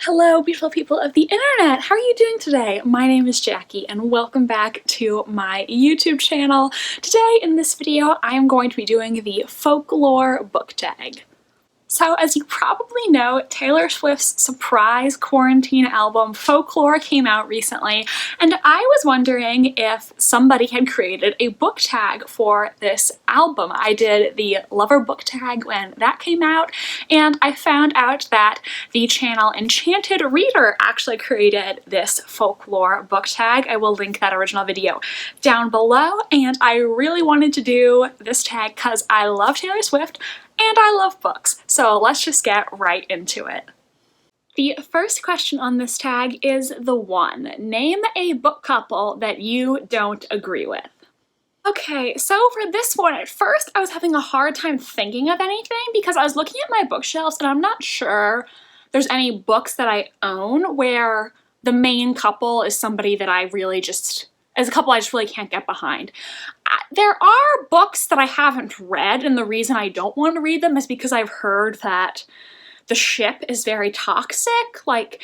Hello, beautiful people of the internet! How are you doing today? My name is Jackie and welcome back to my YouTube channel. Today in this video, I am going to be doing the Folklore Book Tag. So as you probably know, Taylor Swift's surprise quarantine album Folklore came out recently, and I was wondering if somebody had created a book tag for this album. I did the Lover book tag when that came out, and I found out that the channel Enchanted Reader actually created this Folklore book tag. I will link that original video down below, and I really wanted to do this tag because I love Taylor Swift and I love books, so let's just get right into it. The first question on this tag is the one. Name a book couple that you don't agree with. Okay, so for this one, at first I was having a hard time thinking of anything because I was looking at my bookshelves and I'm not sure there's any books that I own where the main couple is somebody that I really just, as a couple I just really can't get behind. There are books that I haven't read, and the reason I don't want to read them is because I've heard that the ship is very toxic. Like,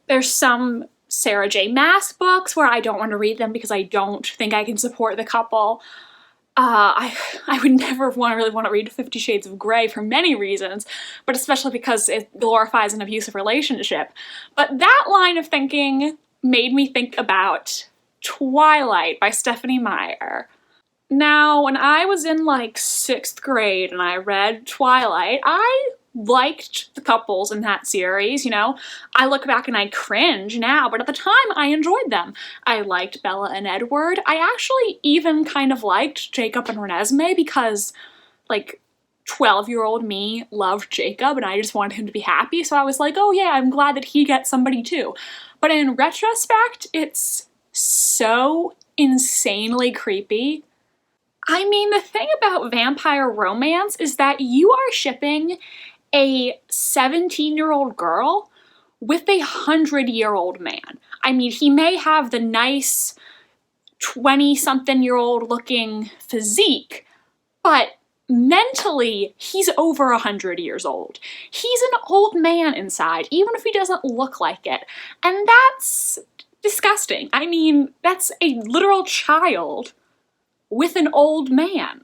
there's some Sarah J. Maas books where I don't want to read them because I don't think I can support the couple. I would never really want to read 50 Shades of Grey for many reasons, but especially because it glorifies an abusive relationship. But that line of thinking made me think about Twilight by Stephenie Meyer. Now, when I was in like 6th grade and I read Twilight, I liked the couples in that series, you know? I look back and I cringe now, but at the time I enjoyed them. I liked Bella and Edward. I actually even kind of liked Jacob and Renesmee because, like, 12-year-old me loved Jacob and I just wanted him to be happy, so I was like, oh yeah, I'm glad that he gets somebody too. But in retrospect, it's so insanely creepy. I mean, the thing about vampire romance is that you are shipping a 17-year-old girl with a 100-year-old man. I mean, he may have the nice 20-something-year-old looking physique, but mentally, he's over 100 years old. He's an old man inside, even if he doesn't look like it. And that's disgusting. I mean, that's a literal child with an old man.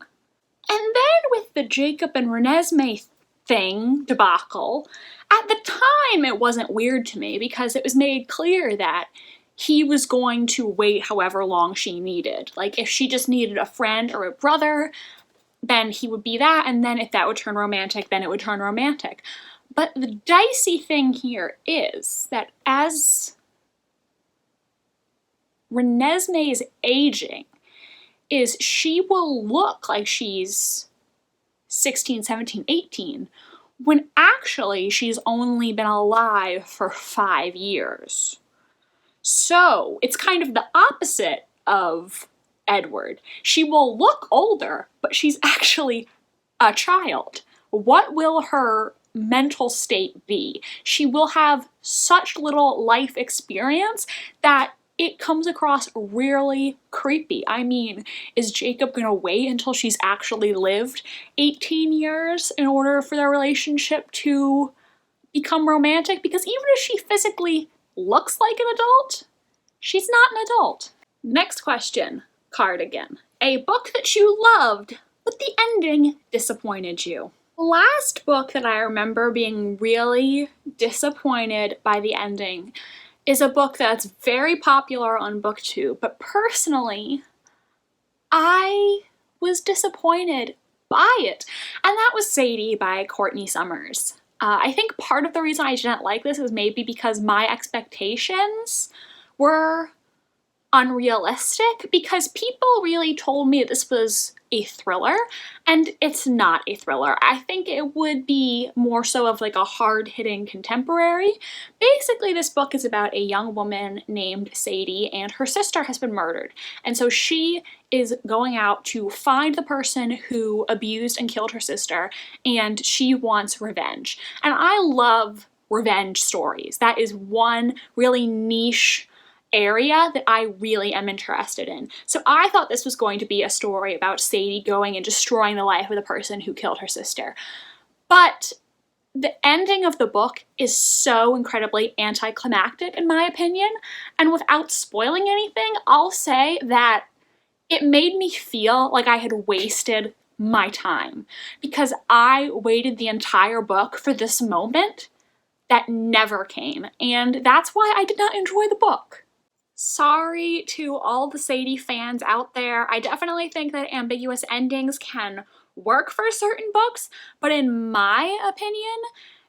And then with the Jacob and Renesmee thing, debacle, at the time it wasn't weird to me because it was made clear that he was going to wait however long she needed. Like, if she just needed a friend or a brother, then he would be that, and then if that would turn romantic, then it would turn romantic. But the dicey thing here is that as Renesmee is aging, is she will look like she's 16, 17, 18, when actually she's only been alive for 5 years. So it's kind of the opposite of Edward. She will look older, but she's actually a child. What will her mental state be? She will have such little life experience that it comes across really creepy. I mean, is Jacob gonna wait until she's actually lived 18 years in order for their relationship to become romantic? Because even if she physically looks like an adult, she's not an adult. Next question, Cardigan. A book that you loved, but the ending disappointed you. The last book that I remember being really disappointed by the ending is a book that's very popular on BookTube, but personally, I was disappointed by it. And that was Sadie by Courtney Summers. I think part of the reason I didn't like this is maybe because my expectations were unrealistic, because people really told me this was a thriller, and it's not a thriller. I think it would be more so of like a hard-hitting contemporary. Basically, this book is about a young woman named Sadie, and her sister has been murdered. And so she is going out to find the person who abused and killed her sister, and she wants revenge. And I love revenge stories. That is one really niche area that I really am interested in. So I thought this was going to be a story about Sadie going and destroying the life of the person who killed her sister. But The ending of the book is so incredibly anticlimactic in my opinion, and without spoiling anything, I'll say that it made me feel like I had wasted my time because I waited the entire book for this moment that never came, and that's why I did not enjoy the book. Sorry to all the Sadie fans out there. I definitely think that ambiguous endings can work for certain books, but in my opinion,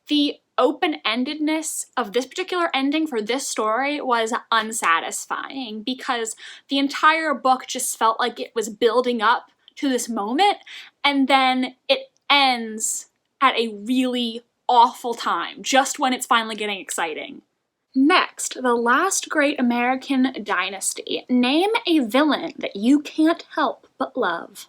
the open-endedness of this particular ending for this story was unsatisfying because the entire book just felt like it was building up to this moment, and then it ends at a really awful time, just when it's finally getting exciting. Next, the last great American dynasty. Name a villain that you can't help but love.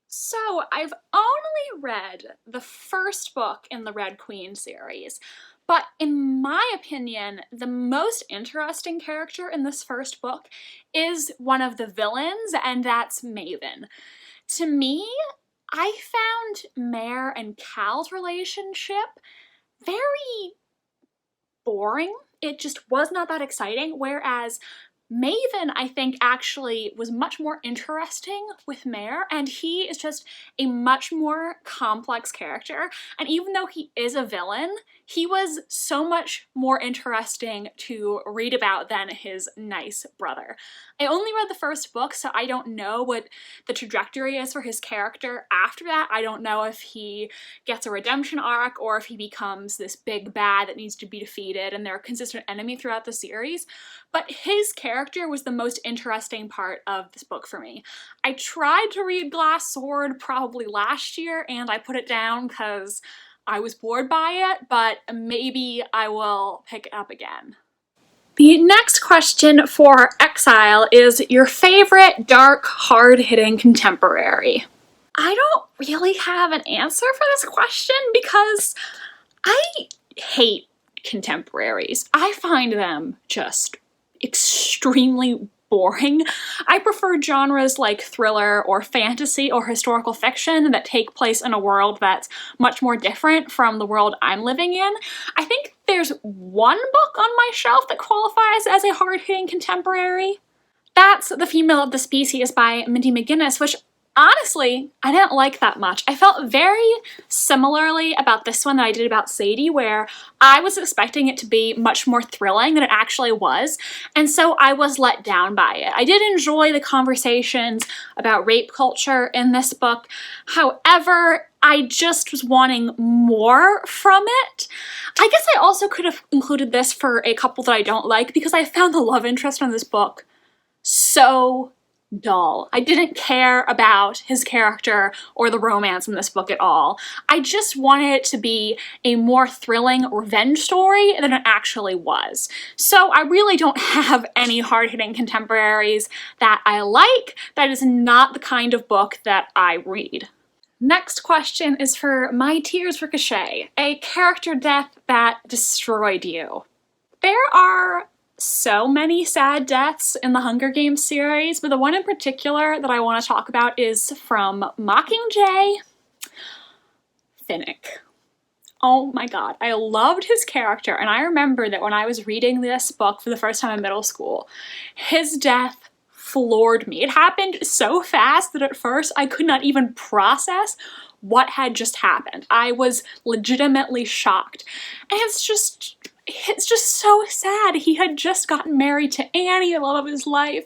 So, I've only read the first book in the Red Queen series, but in my opinion, the most interesting character in this first book is one of the villains, and that's Maven. To me, I found Mare and Cal's relationship very boring. It just was not that exciting, whereas Maven, I think, actually was much more interesting with Mare, and he is just a much more complex character, and even though he is a villain, he was so much more interesting to read about than his nice brother. I only read the first book, so I don't know what the trajectory is for his character after that. I don't know if he gets a redemption arc or if he becomes this big bad that needs to be defeated and they're a consistent enemy throughout the series, but his character was the most interesting part of this book for me. I tried to read Glass Sword probably last year and I put it down because I was bored by it, but maybe I will pick it up again. The next question for Exile is your favorite dark, hard-hitting contemporary. I don't really have an answer for this question because I hate contemporaries. I find them just extremely boring. I prefer genres like thriller or fantasy or historical fiction that take place in a world that's much more different from the world I'm living in. I think there's one book on my shelf that qualifies as a hard-hitting contemporary. That's The Female of the Species by Mindy McGinnis, which honestly, I didn't like that much. I felt very similarly about this one that I did about Sadie, where I was expecting it to be much more thrilling than it actually was, and so I was let down by it. I did enjoy the conversations about rape culture in this book. However, I just was wanting more from it. I guess I also could have included this for a couple that I don't like because I found the love interest in this book so dull. I didn't care about his character or the romance in this book at all. I just wanted it to be a more thrilling revenge story than it actually was. So I really don't have any hard-hitting contemporaries that I like. That is not the kind of book that I read. Next question is for My Tears Ricochet, a character death that destroyed you. There are so many sad deaths in the Hunger Games series, but the one in particular that I want to talk about is from Mockingjay, Finnick. Oh my god, I loved his character, and I remember that when I was reading this book for the first time in middle school, his death floored me. It happened so fast that at first I could not even process what had just happened. I was legitimately shocked. And it's just so sad. He had just gotten married to Annie, the love of his life,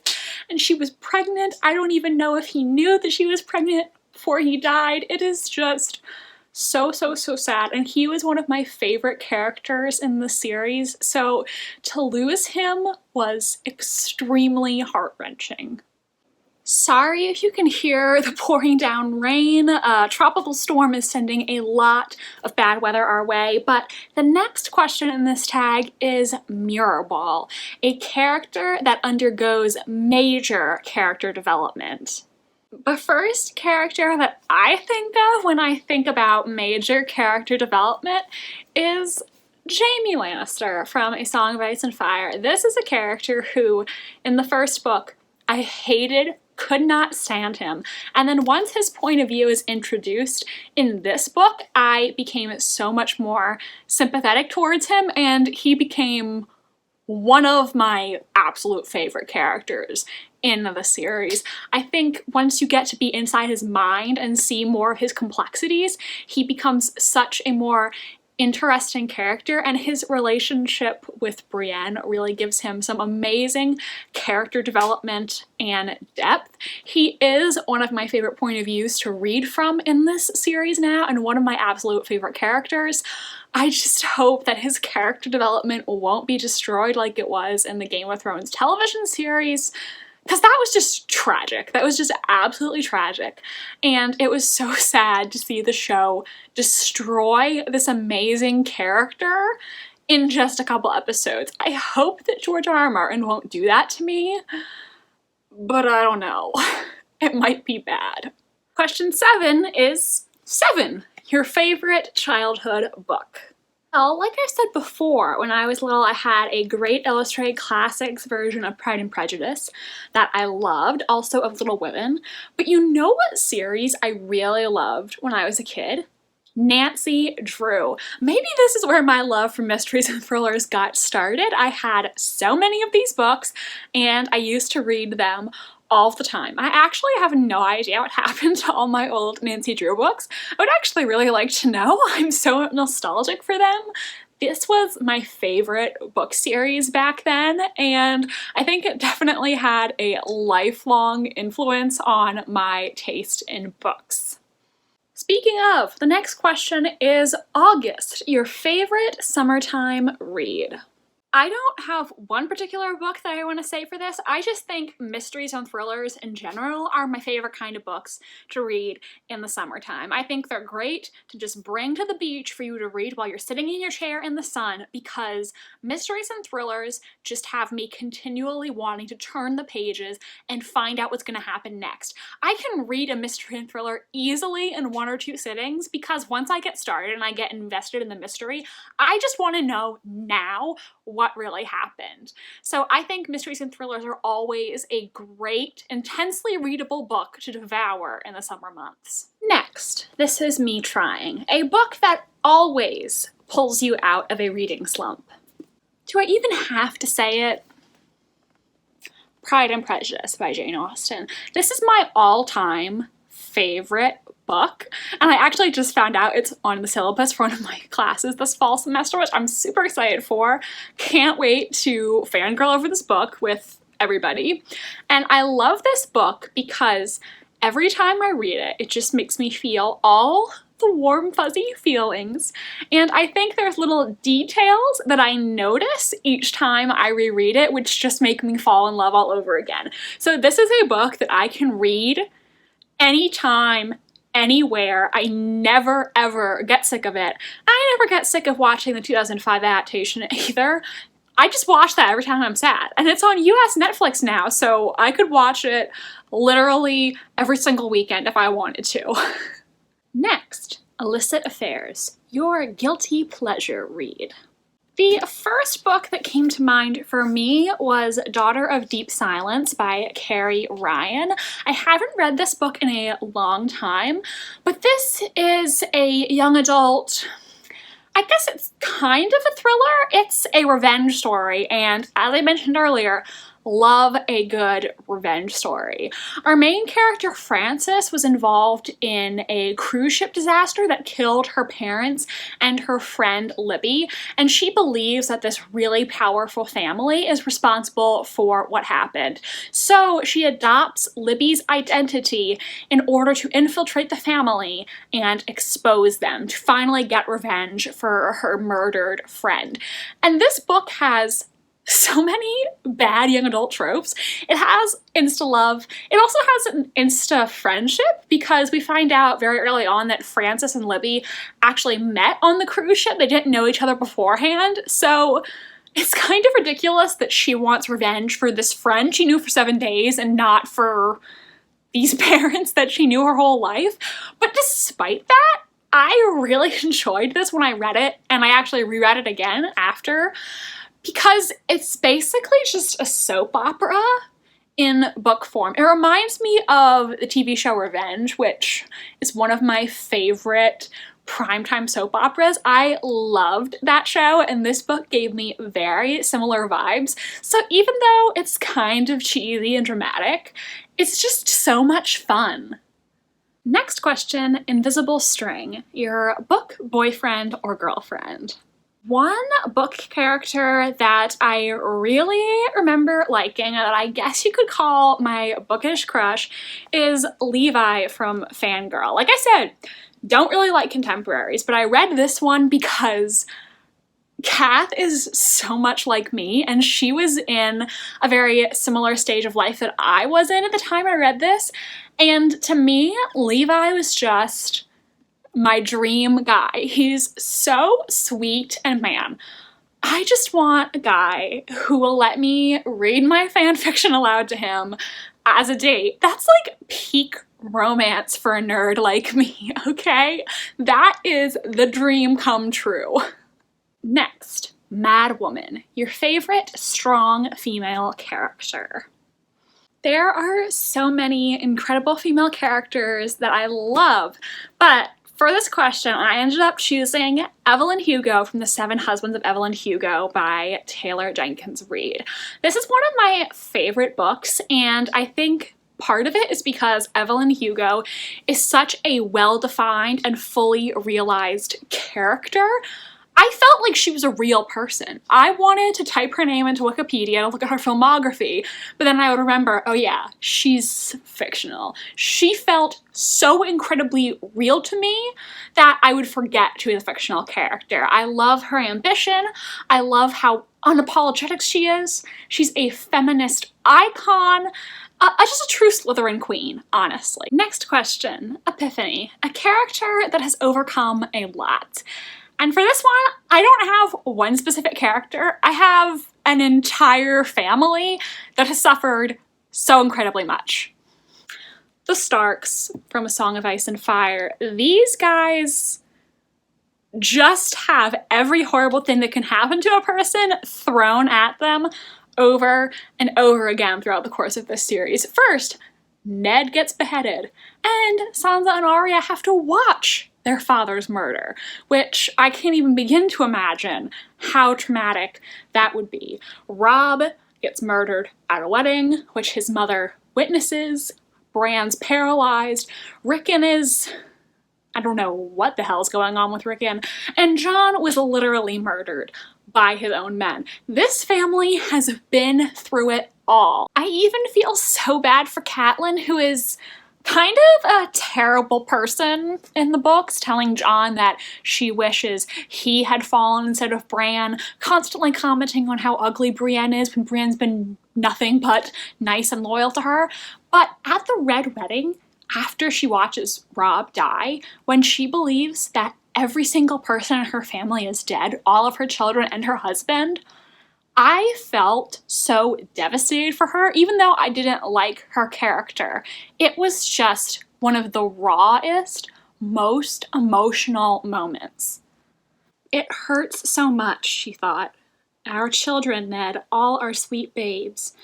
and she was pregnant. I don't even know if he knew that she was pregnant before he died. It is just so sad, and he was one of my favorite characters in the series, so to lose him was extremely heart-wrenching. Sorry if you can hear the pouring down rain. A tropical storm is sending a lot of bad weather our way, but the next question in this tag is Mirrorball, a character that undergoes major character development. The first character that I think of when I think about major character development is Jaime Lannister from A Song of Ice and Fire. This is a character who, in the first book, I hated could not stand him. And then once his point of view is introduced in this book, I became so much more sympathetic towards him, and he became one of my absolute favorite characters in the series. I think once you get to be inside his mind and see more of his complexities, he becomes such a more interesting character, and his relationship with Brienne really gives him some amazing character development and depth. He is one of my favorite point of views to read from in this series now, and one of my absolute favorite characters. I just hope that his character development won't be destroyed like it was in the Game of Thrones television series, because that was just tragic. That was just absolutely tragic. And it was so sad to see the show destroy this amazing character in just a couple episodes. I hope that George R. R. Martin won't do that to me, but I don't know. It might be bad. Question 7 is 7. Your favorite childhood book. Well, like I said before, when I was little, I had a great illustrated classics version of Pride and Prejudice that I loved, also of Little Women. But you know what series I really loved when I was a kid? Nancy Drew. Maybe this is where my love for mysteries and thrillers got started. I had so many of these books, and I used to read them all the time. I actually have no idea what happened to all my old Nancy Drew books. I would actually really like to know. I'm so nostalgic for them. This was my favorite book series back then, and I think it definitely had a lifelong influence on my taste in books. Speaking of, the next question is August, your favorite summertime read. I don't have one particular book that I want to say for this. I just think mysteries and thrillers in general are my favorite kind of books to read in the summertime. I think they're great to just bring to the beach for you to read while you're sitting in your chair in the sun, because mysteries and thrillers just have me continually wanting to turn the pages and find out what's going to happen next. I can read a mystery and thriller easily in 1 or 2 sittings, because once I get started and I get invested in the mystery, I just want to know now what really happened. So I think mysteries and thrillers are always a great, intensely readable book to devour in the summer months. Next, this is me trying. A book that always pulls you out of a reading slump. Do I even have to say it? Pride and Prejudice by Jane Austen. This is my all-time favorite book, and I actually just found out it's on the syllabus for one of my classes this fall semester, which I'm super excited for. Can't wait to fangirl over this book with everybody. And I love this book because every time I read it, it just makes me feel all the warm, fuzzy feelings. And I think there's little details that I notice each time I reread it, which just make me fall in love all over again. So this is a book that I can read anytime, anywhere. I never ever get sick of it. I never get sick of watching the 2005 adaptation either. I just watch that every time I'm sad. And it's on US Netflix now, so I could watch it literally every single weekend if I wanted to. Next, Illicit Affairs, your guilty pleasure read. The first book that came to mind for me was Daughter of Deep Silence by Carrie Ryan. I haven't read this book in a long time, but this is a young adult, I guess it's kind of a thriller. It's a revenge story, and as I mentioned earlier, love a good revenge story. Our main character, Frances, was involved in a cruise ship disaster that killed her parents and her friend Libby, and she believes that this really powerful family is responsible for what happened. So she adopts Libby's identity in order to infiltrate the family and expose them to finally get revenge for her murdered friend. And this book has so many bad young adult tropes. It has insta-love. It also has an insta-friendship, because we find out very early on that Frances and Libby actually met on the cruise ship. They didn't know each other beforehand, so it's kind of ridiculous that she wants revenge for this friend she knew for 7 days and not for these parents that she knew her whole life. But despite that, I really enjoyed this when I read it, and I actually reread it again after, because it's basically just a soap opera in book form. It reminds me of the TV show Revenge, which is one of my favorite primetime soap operas. I loved that show, and this book gave me very similar vibes. So even though it's kind of cheesy and dramatic, it's just so much fun. Next question, invisible string, your book boyfriend or girlfriend. One book character that I really remember liking, that I guess you could call my bookish crush, is Levi from Fangirl. Like I said, don't really like contemporaries, but I read this one because Kath is so much like me, and she was in a very similar stage of life that I was in at the time I read this, and to me, Levi was just my dream guy. He's so sweet, and man, I just want a guy who will let me read my fan fiction aloud to him as a date. That's like peak romance for a nerd like me, okay? That is the dream come true. Next, Mad Woman, your favorite strong female character. There are so many incredible female characters that I love, but for this question, I ended up choosing Evelyn Hugo from The Seven Husbands of Evelyn Hugo by Taylor Jenkins Reid. This is one of my favorite books, and I think part of it is because Evelyn Hugo is such a well-defined and fully realized character. I felt like she was a real person. I wanted to type her name into Wikipedia to look at her filmography, but then I would remember, oh yeah, she's fictional. She felt so incredibly real to me that I would forget she was a fictional character. I love her ambition. I love how unapologetic she is. She's a feminist icon. Just a true Slytherin queen, honestly. Next question, Epiphany, a character that has overcome a lot. And for this one, I don't have one specific character. I have an entire family that has suffered so incredibly much. The Starks from A Song of Ice and Fire. These guys just have every horrible thing that can happen to a person thrown at them over and over again throughout the course of this series. First, Ned gets beheaded, and Sansa and Arya have to watch their father's murder, which I can't even begin to imagine how traumatic that would be. Robb gets murdered at a wedding, which his mother witnesses. Bran's paralyzed. Rickon is... I don't know what the hell's going on with Rickon. And Jon was literally murdered by his own men. This family has been through it all. I even feel so bad for Catelyn, who is kind of a terrible person in the books, telling Jon that she wishes he had fallen instead of Bran, constantly commenting on how ugly Brienne is when Brienne's been nothing but nice and loyal to her. But at the Red Wedding, after she watches Robb die, when she believes that every single person in her family is dead, all of her children and her husband, I felt so devastated for her, even though I didn't like her character. It was just one of the rawest, most emotional moments. It hurts so much, she thought. Our children, Ned, all our sweet babes.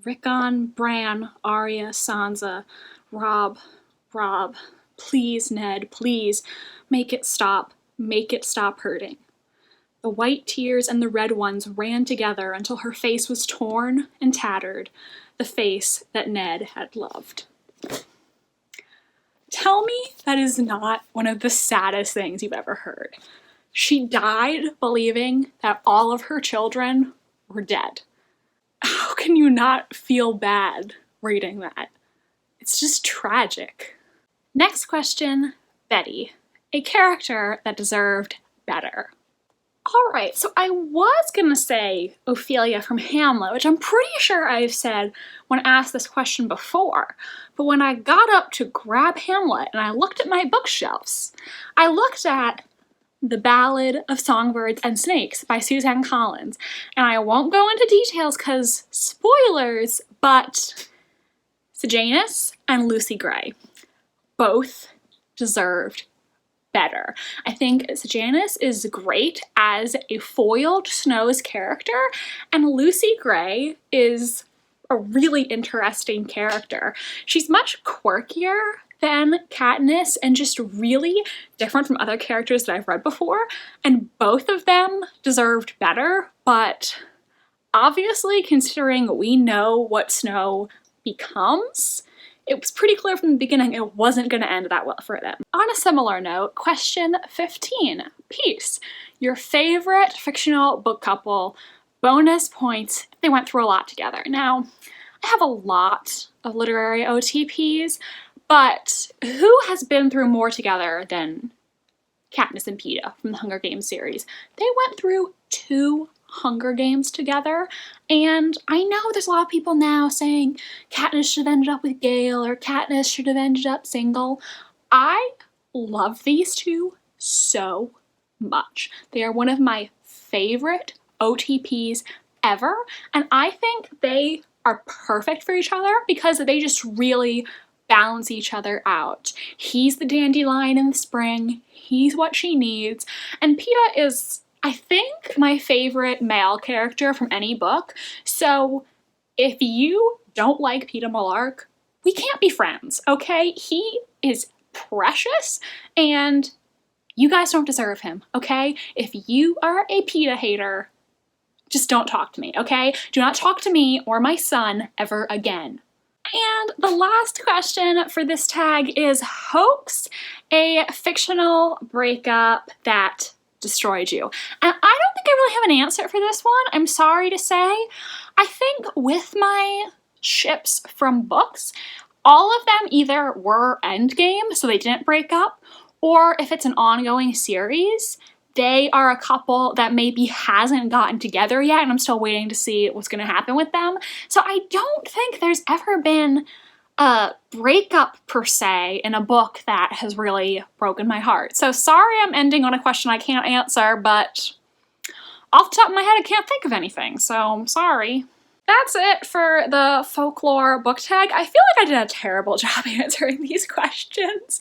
Rickon, Bran, Arya, Sansa, Robb, please, Ned, please, make it stop hurting. The white tears and the red ones ran together until her face was torn and tattered, the face that Ned had loved. Tell me that is not one of the saddest things you've ever heard. She died believing that all of her children were dead. How can you not feel bad reading that? It's just tragic. Next question, Betty, a character that deserved better. Alright, so I was gonna say Ophelia from Hamlet, which I'm pretty sure I've said when asked this question before, but when I got up to grab Hamlet and I looked at my bookshelves, I looked at The Ballad of Songbirds and Snakes by Suzanne Collins, and I won't go into details because spoilers, but Sejanus and Lucy Gray both deserved better. I think Sejanus is great as a foil to Snow's character, and Lucy Gray is a really interesting character. She's much quirkier than Katniss and just really different from other characters that I've read before, and both of them deserved better, but obviously, considering we know what Snow becomes, it was pretty clear from the beginning it wasn't going to end that well for them. On a similar note, question 15. Peace. Your favorite fictional book couple, bonus points if they went through a lot together. Now, I have a lot of literary OTPs, but who has been through more together than Katniss and Peeta from the Hunger Games series? They went through 2 Hunger Games together, and I know there's a lot of people now saying Katniss should have ended up with Gale or Katniss should have ended up single. I love these two so much. They are one of my favorite OTPs ever, and I think they are perfect for each other because they just really balance each other out. He's the dandelion in the spring, he's what she needs, and Peeta is, I think, my favorite male character from any book, so if you don't like Peeta Mellark, we can't be friends, okay? He is precious, and you guys don't deserve him, okay? If you are a Peeta hater, just don't talk to me, okay? Do not talk to me or my son ever again. And the last question for this tag is Hoax, a fictional breakup that destroyed you. And I don't think I really have an answer for this one, I'm sorry to say. I think with my ships from books, all of them either were endgame, so they didn't break up, or if it's an ongoing series, they are a couple that maybe hasn't gotten together yet, and I'm still waiting to see what's going to happen with them. So I don't think there's ever been a breakup per se in a book that has really broken my heart. So sorry I'm ending on a question I can't answer, but off the top of my head I can't think of anything, so I'm sorry. That's it for the Folklore Book Tag. I feel like I did a terrible job answering these questions,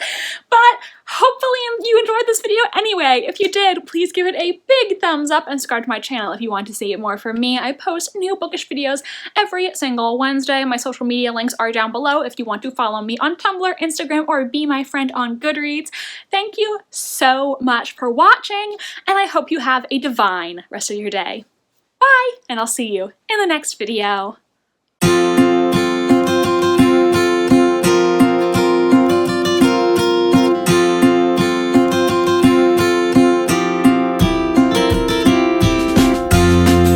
but hopefully you enjoyed this video anyway. If you did, please give it a big thumbs up and subscribe to my channel if you want to see more from me. I post new bookish videos every single Wednesday. My social media links are down below if you want to follow me on Tumblr, Instagram, or be my friend on Goodreads. Thank you so much for watching, and I hope you have a divine rest of your day. Bye, and I'll see you in the next video.